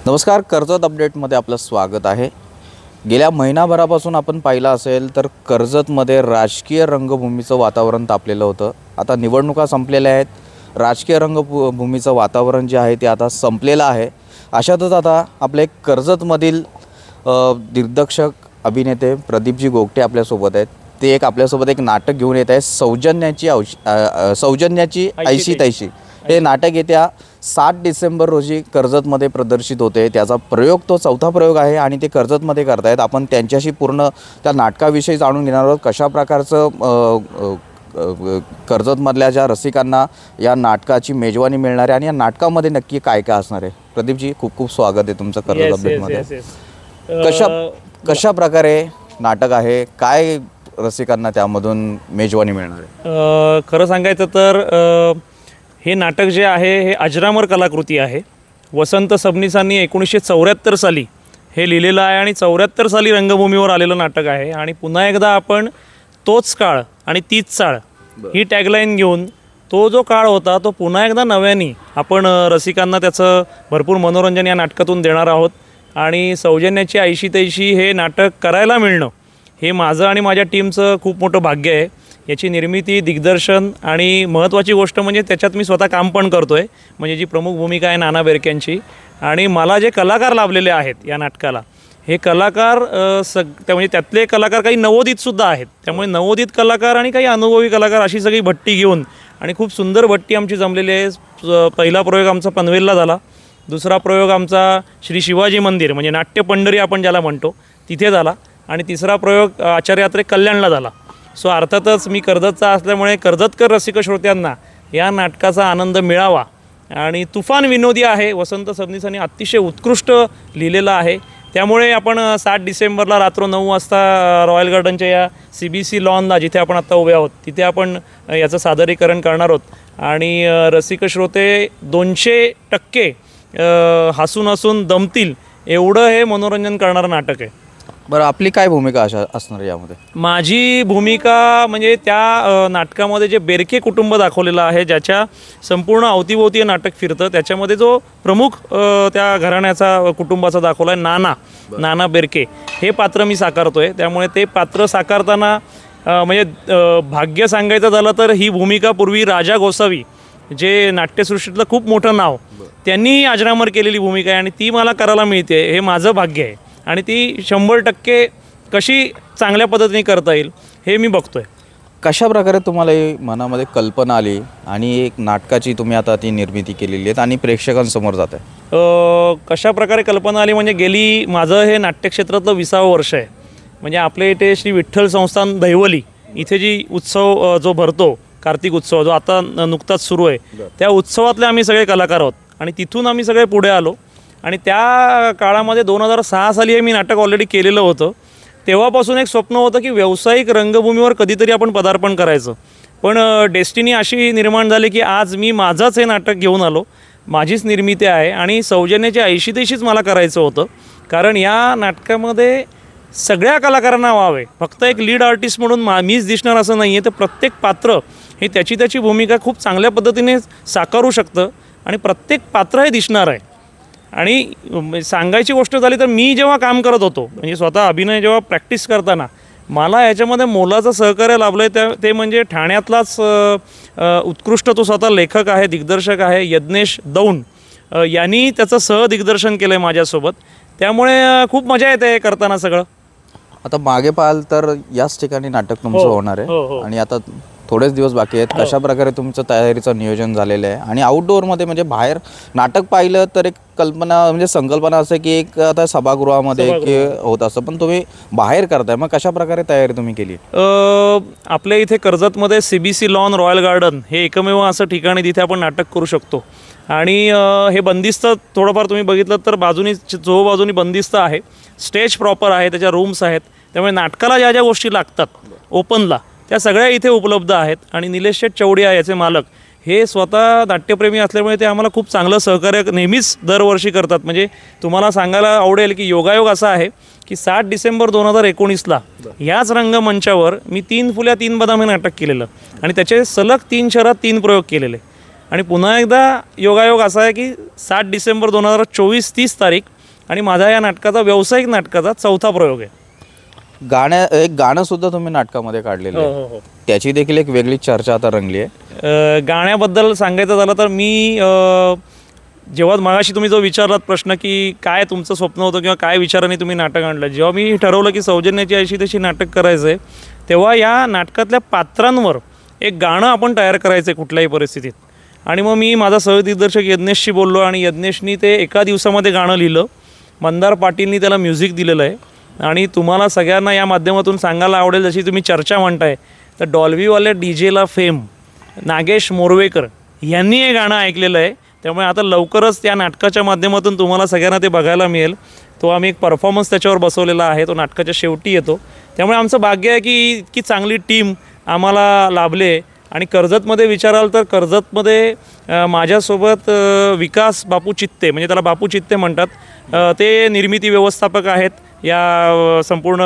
नमस्कार, कर्जत अपडेटमध्ये आपलं स्वागत आहे। गेल्या महिनाभरापासून आपण पाहिलं असेल तर कर्जतमध्ये राजकीय रंगभूमीचं वातावरण तापलेलं होतं। आता निवडणुका संपलेल्या आहेत, राजकीय रंगभूमीचं वातावरण जे आहे ते आता संपलेलं आहे। अशातच आता आपले कर्जतमधील दिग्दर्शक अभिनेते प्रदीपजी गोगटे आपल्यासोबत आहेत। ते आपल्यासोबत एक नाटक घेऊन येत आहे, सौजन्याची ऐशी तैशी। हे नाटक येत्या 7 डिसेंबर रोजी कर्जतमध्ये प्रदर्शित होते। त्याचा प्रयोग तो चौथा प्रयोग आहे आणि ते कर्जतमध्ये करतायत। आपण त्यांच्याशी पूर्ण त्या नाटकाविषयी जाणून घेणार आहोत। कशा प्रकारचं कर्जतमधल्या ज्या रसिकांना या नाटकाची मेजवानी मिळणार आहे आणि या नाटकामध्ये नक्की काय काय असणार आहे। प्रदीपजी, खूप खूप स्वागत आहे तुमचं कर्जत अपडेटमध्ये। कशा प्रकारे नाटक आहे, काय रसिकांना त्यामधून मेजवानी मिळणार आहे? खरं सांगायचं तर हे नाटक जे आहे हे अजरामर कलाकृती आहे। वसंत सबनीसांनी 1974 साली हे लिहिलेलं आहे आणि 74 साली रंगभूमीवर आलेलं नाटक आहे। आणि पुन्हा एकदा आपण तोच काळ आणि तीच चाळ ही टॅगलाईन घेऊन तो जो काळ होता तो पुन्हा एकदा नव्याने आपण रसिकांना त्याचं भरपूर मनोरंजन या नाटकातून देणार आहोत। आणि सौजन्याची ऐशी तैशी हे नाटक करायला मिळणं हे माझं आणि माझ्या टीमचं खूप मोठं भाग्य आहे। याची निर्मिती, दिग्दर्शन आणि महत्त्वाची गोष्ट म्हणजे त्याच्यात मी स्वतः काम पण करतो आहे। म्हणजे जी प्रमुख भूमिका आहे नाना बेरकेंची, आणि मला जे कलाकार लाभलेले आहेत या नाटकाला, हे कलाकार म्हणजे त्यातले कलाकार काही नवोदितसुद्धा आहेत। त्यामुळे नवोदित कलाकार आणि काही अनुभवी कलाकार अशी सगळी भट्टी घेऊन आणि खूप सुंदर भट्टी आमची जमलेली आहे। पहिला प्रयोग आमचा पनवेलला झाला, दुसरा प्रयोग आमचा श्री शिवाजी मंदिर म्हणजे नाट्य पंढरी आपण ज्याला म्हणतो तिथे झाला, आणि तिसरा प्रयोग आचार्य यात्रे कल्याणला झाला। सो अर्थातच मी कर्जतचा असल्यामुळे कर्जतकर रसिक श्रोत्यांना या नाटकाचा आनंद मिळावा। आणि तुफान विनोदी आहे, वसंत सबनीसांनी अतिशय उत्कृष्ट लिहिलेलं आहे। त्यामुळे आपण 7 डिसेंबरला रात्र 9 वाजता रॉयल गार्डनच्या या CBC लॉनला, जिथे आपण आत्ता उभे आहोत, तिथे आपण याचं सादरीकरण करणार आहोत। आणि रसिक श्रोते 200% हसून हसून दमतील एवढं हे मनोरंजन करणारं नाटक आहे। बरं, आपली काय भूमिका असणार यामध्ये? माझी भूमिका म्हणजे त्या नाटकामध्ये जे बेरके कुटुंब दाखवलेलं आहे, ज्याच्या संपूर्ण अवतीभोवती नाटक फिरतं, त्याच्यामध्ये जो प्रमुख त्या घराण्याचा कुटुंबाचा दाखवला आहे नाना बेरके, हे पात्र मी साकारतो आहे। त्यामुळे ते पात्र साकारताना म्हणजे भाग्य सांगायचं झालं तर ही भूमिका पूर्वी राजा गोसावी, जे नाट्यसृष्टीतलं खूप मोठं नाव, त्यांनी अजरामर केलेली भूमिका आहे आणि ती मला करायला मिळते, हे माझं भाग्य आहे। आणि ती 100% कशी चांगल्या पद्धतीने करता येईल हे मी बघतोय। कशा प्रकारे तुम्हाला मनामध्ये कल्पना आली आणि एक नाटकाची तुम्ही आता ती निर्मिती केलेली आहे आणि प्रेक्षकांसमोर जात आहे? कशा प्रकारे कल्पना आली म्हणजे गेली माझं हे नाट्यक्षेत्रातलं 20वं वर्ष आहे। म्हणजे आपल्या इथे श्री विठ्ठल संस्थान दहिवली इथे जी उत्सव जो भरतो, कार्तिक उत्सव जो आता नुकताच सुरू आहे, त्या उत्सवातले आम्ही सगळे कलाकार आहोत आणि तिथून आम्ही सगळे पुढे आलो। आणि त्या काळामध्ये 2006 साली हे मी नाटक ऑलरेडी केलेलं होतं। तेव्हापासून एक स्वप्न होतं की व्यावसायिक रंगभूमीवर कधीतरी आपण पदार्पण करायचं, पण डेस्टिनी अशी निर्माण झाली की आज मी माझंच हे नाटक घेऊन आलो, माझीच निर्मिती आहे आणि सौजन्याची ऐशी तैशीच मला करायचं होतं। कारण या नाटकामध्ये सगळ्या कलाकारांना व्हावे, फक्त एक लीड आर्टिस्ट म्हणून मीच दिसणार असं नाही आहे, तर प्रत्येक पात्र हे त्याची भूमिका खूप चांगल्या पद्धतीने साकारू शकतं आणि प्रत्येक पात्र हे दिसणार आहे। आणि सांगायची गोष्ट झाली तर मी जेव्हा काम करत होतो, म्हणजे स्वतः अभिनय जेव्हा प्रॅक्टिस करताना मला याच्यामध्ये मोलाचं सहकार्य लाभलं आहे, ते म्हणजे ठाण्यातलाच उत्कृष्ट तो स्वतः लेखक आहे, दिग्दर्शक आहे, यज्ञेश दौंड, यांनी त्याचं सहदिग्दर्शन केलं आहे माझ्यासोबत। त्यामुळे खूप मजा येते करताना सगळं। आता मागे पाहाल तर याच ठिकाणी नाटक तुमचं होणार आहे आणि आता थोडेच दिवस बाकी आहेत। कशा प्रकारे तुमचं तयारीचं नियोजन झालेलं आहे? आणि आउटडोअरमध्ये म्हणजे बाहेर नाटक पाहिलं तर एक कल्पना म्हणजे संकल्पना असं की एक आता सभागृहामध्ये की होत असतं, पण तुम्ही बाहेर करताय, मग कशा प्रकारे तयारी तुम्ही केली? आपल्या इथे कर्जतमध्ये CBC लॉन रॉयल गार्डन हे एकमेव असं ठिकाणी जिथे आपण नाटक करू शकतो। आणि हे बंदिस्त थोडंफार तुम्ही बघितलं तर बाजूनी बंदिस्त आहे, स्टेज प्रॉपर आहे, त्याच्या रूम्स आहेत। त्यामुळे नाटकाला ज्या ज्या गोष्टी लागतात ओपनला त्या सगळ्या इथे उपलब्ध आहेत। आणि निलेश शेठ चौडिया याचे मालक हे स्वतः नाट्यप्रेमी असल्यामुळे ते आम्हाला खूप चांगलं सहकार्य नेहमीच दरवर्षी करतात। म्हणजे तुम्हाला सांगायला आवडेल की योगायोग असा आहे की 7 डिसेंबर 2019ला ह्याच रंगमंचावर मी 3 फुल्या 3 बदाम हे नाटक केलेलं आणि त्याचे सलग 3 शहरात 3 प्रयोग केलेले। आणि पुन्हा एकदा योगायोग असा आहे की 7 डिसेंबर 2024 30 तारीख आणि माझा या नाटकाचा व्यावसायिक नाटकाचा 4था प्रयोग आहे. एक गाणंसुद्धा तुम्ही नाटकामध्ये काढलेलं आहे. हो. त्याची देखील एक वेगळी चर्चा आता रंगली आहे. गाण्याबद्दल सांगायचं झालं तर मी जेव्हा मगाशी तुम्ही जो विचारलात प्रश्न की काय तुमचं स्वप्न होतं किंवा काय विचाराने तुम्ही नाटक आणलं, जेव्हा मी ठरवलं की सौजन्याची अशी तशी नाटक करायचं आहे, तेव्हा या नाटकातल्या पात्रांवर एक गाणं आपण तयार करायचं आहे कुठल्याही परिस्थितीत. आणि मग मी माझा सहदिग्दर्शक यज्ञेशशी बोललो आणि यज्ञेशनी ते एका दिवसामध्ये गाणं लिहिलं. मंदार पाटीलनी त्याला म्युझिक दिलेलं आहे. आणि तुम्हाला सगळ्यांना या माध्यमातून सांगायला आवडेल, जशी तुम्ही चर्चा म्हणताय, तर डॉल्बीवाल्या डीजेला फेम नागेश मोरवेकर यांनी हे गाणं ऐकलेलं आहे. त्यामुळे आता लवकरच त्या नाटकाच्या माध्यमातून तुम्हाला सगळ्यांना ते बघायला मिळेल. तो आम्ही एक परफॉर्मन्स त्याच्यावर बसवलेला आहे, तो नाटकाच्या शेवटी येतो. त्यामुळे आमचं भाग्य आहे की इतकी चांगली टीम आम्हाला लाभले. आणि कर्जतमध्ये विचाराल तर कर्जतमध्ये माझ्यासोबत विकास बापू चित्ते, म्हणजे त्याला बापू चित्ते म्हणतात, ते निर्मिती व्यवस्थापक आहेत या संपूर्ण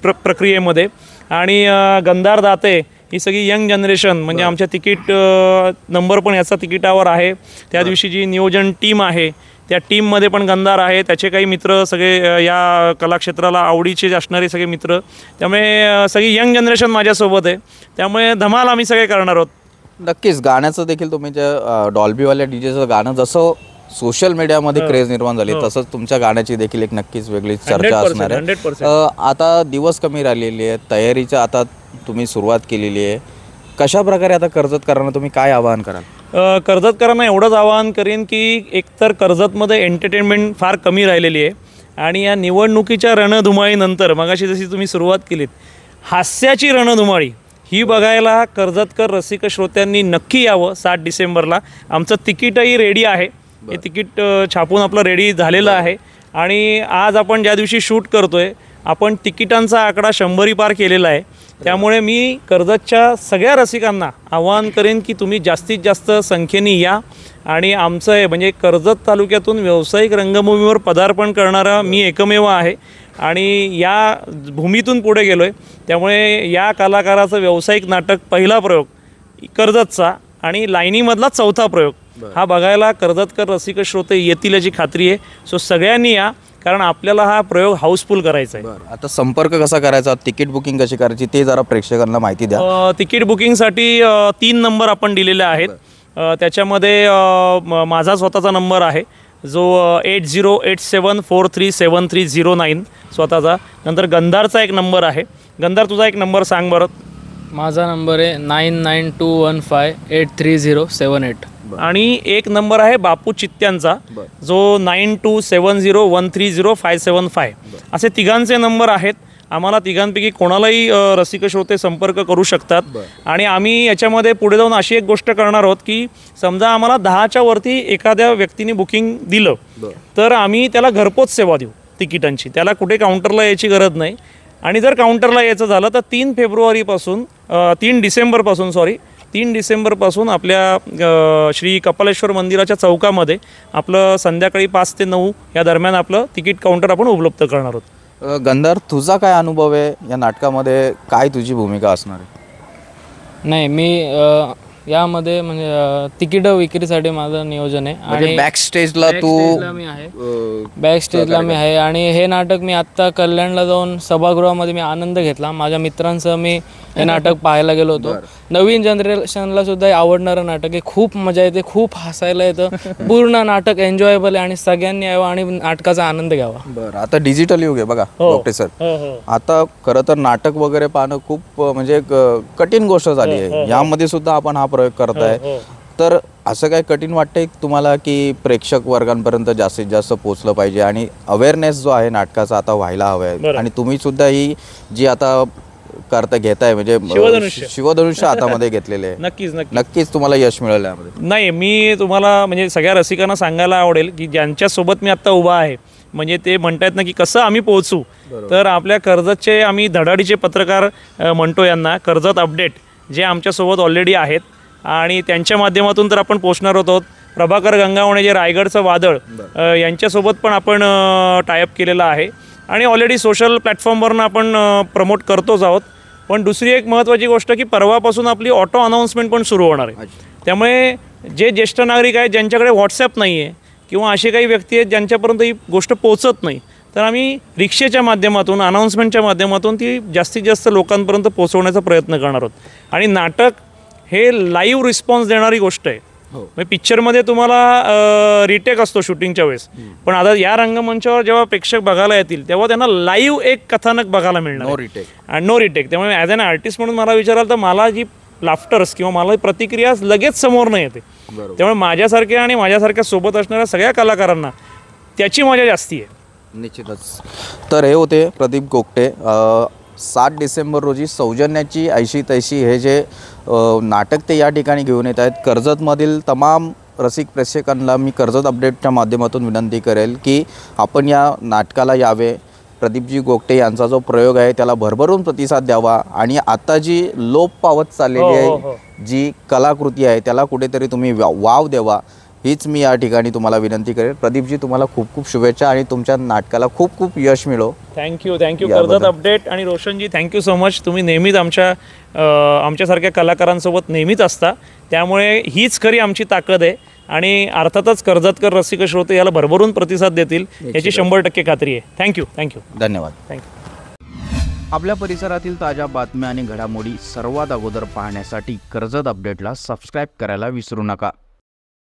प्रक्रियेमध्ये. आणि गंधार दाते ही सगळी यंग जनरेशन, म्हणजे आमच्या तिकीट नंबर पण याचा तिकिटावर आहे. त्या दिवशी जी नियोजन टीम आहे त्या टीममध्ये पण गंधार आहे, त्याचे काही मित्र सगळे या कलाक्षेत्राला आवडीचे असणारे सगळे मित्र. त्यामुळे सगळी यंग जनरेशन माझ्यासोबत आहे. त्यामुळे धमाल आम्ही सगळे करणार आहोत. नक्कीच गाण्याचं देखील तुम्ही जे डॉल्बीवाल्या डीजेचं गाणं जसं सोशल मीडियामध्ये क्रेज निर्माण झाली, तसंच तुमच्या गाण्याची देखील एक नक्कीच वेगळी चर्चा असणार आहे. 100%. आता दिवस कमी राहिलेली आहे, तयारीच्या आता तुम्ही सुरुवात केलेली आहे. कशा प्रकारे आता कर्जतकरांना तुम्ही काय आवाहन कराल? कर्जतकरांना एवढंच आवाहन करेन की एकतर कर्जतमध्ये एंटरटेनमेंट फार कमी राहिलेली आहे. आणि या निवडणुकीच्या रणधुमाळीनंतर मगाशी जशी तुम्ही सुरुवात केलीत, हास्याची रणधुमाळी ही बघायला कर्जतकर रसिक श्रोत्यांनी नक्की यावं. 7 डिसेंबरला आमचं तिकीटही रेडी आहे. हे तिकीट छापून आपलं रेडी झालेलं आहे. आणि आज आपण ज्या दिवशी शूट करतोय, आपण तिकिटांचा आकडा 100 पार केलेला आहे. त्यामुळे मी कर्जतच्या सगळ्या रसिकांना आवाहन करेन की तुम्ही जास्तीत जास्त संख्येने या. आणि आमचं हे म्हणजे कर्जत तालुक्यातून व्यावसायिक रंगभूमीवर पदार्पण करणारा मी एकमेव आहे आणि या भूमीतून पुढे गेलो आहे. त्यामुळे या कलाकाराचं व्यावसायिक नाटक पहिला प्रयोग कर्जतचा आणि लाईनीमधला 4था प्रयोग हा बघायला कर्जतकर रसिक श्रोते येतील याची खात्री आहे. सो सगळ्यांनी या, कारण आपल्याला हा प्रयोग हाऊसफुल करायचा आहे. आता संपर्क कसा करायचा, तिकीट बुकिंग कशी करायची ते जरा प्रेक्षकांना माहिती द्या. तिकीट बुकिंगसाठी 3 नंबर आपण दिलेले आहेत. त्याच्यामध्ये माझा स्वतःचा नंबर आहे जो 8087437309 स्वतःचा. नंतर गंधारचा एक नंबर आहे. गंधार तुझा एक नंबर सांग बरं. माझा नंबर आहे 9921583078. आणि एक नंबर आहे बापू चित्त्यांचा जो 9270130575. असे तिघांचे नंबर आहेत. आम्हाला तिघांपैकी कोणालाही रसिक श्रोते संपर्क करू शकतात. आणि आम्ही याच्यामध्ये पुढे जाऊन अशी एक गोष्ट करणार आहोत की समजा आम्हाला 10च्या वरती एखाद्या व्यक्तीने बुकिंग दिलं तर आम्ही त्याला घरपोच सेवा देऊ तिकिटांची. त्याला कुठे काउंटरला यायची गरज नाही. आणि जर काउंटरला यायचं झालं तर 3 डिसेंबरपासून आपल्या श्री कपालेश्वर मंदिराच्या चौकामध्ये आपलं संध्याकाळी 5 ते 9 या दरम्यान आपलं तिकीट काउंटर आपण उपलब्ध करणार आहोत. गंधार, तुझा काय अनुभव आहे या नाटकामध्ये, काय तुझी भूमिका असणार आहे? नाही, मी यामध्ये म्हणजे तिकीट विक्रीसाठी माझं नियोजन आहे. आणि बॅक स्टेजला बॅक स्टेजला मी आहे. आणि हे नाटक मी आत्ता कल्याणला जाऊन सभागृहामध्ये मी आनंद घेतला. माझ्या मित्रांसह मी हे नाटक पाहायला गेलो होतो. नवीन जनरेशनला सुद्धा आवडणारं नाटक आहे. खूप मजा येते, खूप हसायला येतं. पूर्ण नाटक एन्जॉयबल आहे आणि सगळ्यांनी यावं आणि नाटकाचा आनंद घ्यावा. बरं, आता डिजिटल युग आहे बघा डॉक्टर सर. आता खरं तर नाटक वगैरे पाहणं खूप म्हणजे कठीण गोष्ट झाली आहे. यामध्ये सुद्धा आपण हा प्रयोग करताय. तर असं काय कठीण वाटतंय तुम्हाला की प्रेक्षक वर्गांपर्यंत जास्तीत जास्त पोहोचलं पाहिजे आणि अवेअरनेस जो आहे नाटकाचा आता व्हायला हवा आहे. आणि तुम्ही सुद्धा ही जी आता घेताय म्हणजे शिवधनुष्य हातामध्ये घेतलेले आहे. नक्कीच तुम्हाला यश मिळेल यामध्ये. नाही, मी तुम्हाला म्हणजे सगळ्या रसिकांना सांगायला आवडेल की ज्यांच्यासोबत मी आत्ता उभा आहे, म्हणजे ते म्हणतायत ना की कसं आम्ही पोहोचू, तर आपल्या कर्जतचे आम्ही धडाडीचे पत्रकार म्हणतो यांना, कर्जत अपडेट, जे आमच्यासोबत ऑलरेडी आहेत आणि त्यांच्या माध्यमातून तर आपण पोचणार आहोत. प्रभाकर गंगावणे जे रायगडचं वादळ यांच्यासोबत पण आपण टायअप केलेला आहे आणि ऑलरेडी सोशल प्लॅटफॉर्मवरनं आपण प्रमोट करतोच आहोत. पण दुसरी एक महत्त्वाची गोष्ट की परवापासून आपली ऑटो अनाऊन्समेंट पण सुरू होणार आहे. त्यामुळे जे ज्येष्ठ नागरिक आहेत ज्यांच्याकडे व्हॉट्सॲप नाही आहे किंवा असे काही व्यक्ती आहेत ज्यांच्यापर्यंत ही गोष्ट पोहोचत नाही, तर आम्ही रिक्षेच्या माध्यमातून, अनाऊन्समेंटच्या माध्यमातून ती जास्तीत जास्त लोकांपर्यंत पोहोचवण्याचा प्रयत्न करणार आहोत. आणि नाटक हे लाईव्ह रिस्पॉन्स देणारी गोष्ट आहे. म्हणजे पिक्चरमध्ये तुम्हाला रिटेक असतो शूटिंगच्या वेळेस, पण आता या रंगमंचावर जेव्हा प्रेक्षक बघायला येतील तेव्हा त्यांना लाईव्ह एक कथानक बघायला मिळणार नो रिटेक. आणि नो रिटेक. त्यामुळे ॲज अन आर्टिस्ट म्हणून मला विचाराल तर मला जी लाफ्टर्स किंवा मला प्रतिक्रिया लगेच समोर नाही येते. त्यामुळे माझ्यासारख्या आणि माझ्यासारख्या सोबत असणाऱ्या सगळ्या कलाकारांना त्याची मजा जास्ती आहे. निश्चितच. तर हे होते प्रदीप गोगटे. 7 डिसेंबर रोजी सौजन्याची ऐशी तैशी हे जे नाटक ते या ठिकाणी घेऊन येत आहेत. कर्जतमधील तमाम रसिक प्रेक्षकांना मी कर्जत अपडेटच्या माध्यमातून विनंती करेल की आपण या नाटकाला यावे. प्रदीपजी गोगटे यांचा जो प्रयोग आहे त्याला भरभरून प्रतिसाद द्यावा आणि आता जी लोप पावत चाललेली आहे जी कलाकृती आहे त्याला कुठेतरी तुम्ही वाव द्यावा, हीच मी या ठिकाणी तुम्हाला विनंती करेल. प्रदीपजी, तुम्हाला खूप खूप शुभेच्छा आणि तुमच्या नाटकाला खूप खूप यश मिळो. Thank you Karjat update. आणि रोशनजी, थँक्यू सो मच. तुम्ही नेहमीच आमच्यासारख्या कलाकारांसोबत नेहमीच असता, त्यामुळे हीच खरी आमची ताकद आहे. आणि अर्थातच कर्जतकर रसिक श्रोते याला भरभरून प्रतिसाद देतील याची 100% खात्री आहे. थँक्यू. धन्यवाद. थँक्यू. आपल्या परिसरातील ताज्या बातम्या आणि घडामोडी सर्वात अगोदर पाहण्यासाठी कर्जत अपडेटला सबस्क्राईब करायला विसरू नका.